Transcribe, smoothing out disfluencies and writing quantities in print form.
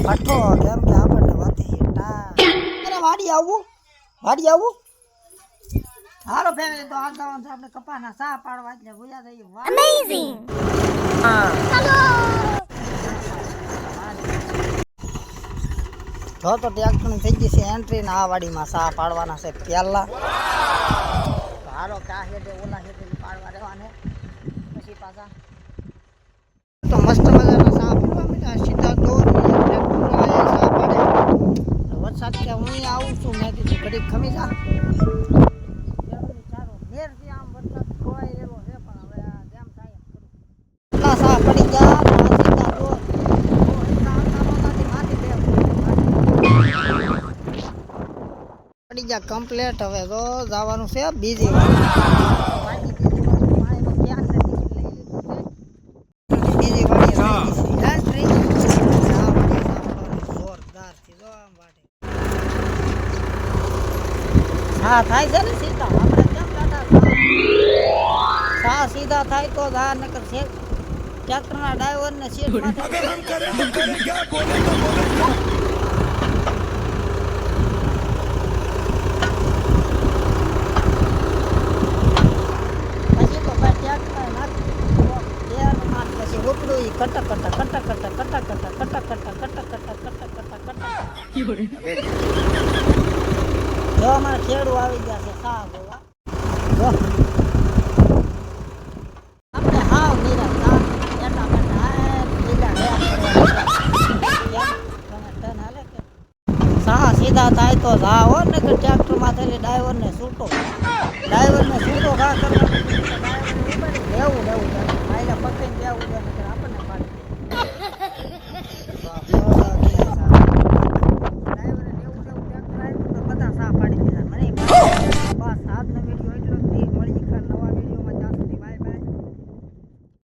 પઠો કેમ કે આપણને વાતે ટા અરે વાડી આવું હાલો ફેમિલી તો આજ જવાનું છે આપણે કપાના સા પાડવા એટલે ભૂયા થઈ અમેઝિંગ હા હેલો તો ટ્રેક્ટર ની થઈ ગઈ છે એન્ટ્રી ને આ વાડીમાં સા પાડવાના છે પેલા હાલો કા હેડે ઓલા હેડે પાડવા રહેવાને પછી પાછા તો મસ્ત મજાના સા પાડવા મીઠા સીધા દોર ટ્રેક્ટર આયા સા પાડે વરસાદ કે હું આવું છું મેં કીધું ઘડીક ખમી જા નેરથી આમ વરસાદ ખોવાઈ રહેલો છે પણ હવે જેમ થાય એમ કરું એટલા સા પડી ગયા સીધા દોર પડી ગયા કમ્પ્લીટ હવે તો જવાનું છે બીજી હા થાય છે ને સીધા આપણે કેમ કાઢા સા સીધા થાય તો જ આ નકર છે ટ્રેક્ટરના ડ્રાઈવરને સીટ માથે કટ જો અમારે ખેડૂ આવી ગયા છે સા બોલા જો આપણે હાવ નીરા એટા બેટા લીલા હાલે કે સા સીધા થાય તો જા હો ને કે ટ્રેક્ટર માં થયેલી ડ્રાઈવરને છૂટો ખા કરવા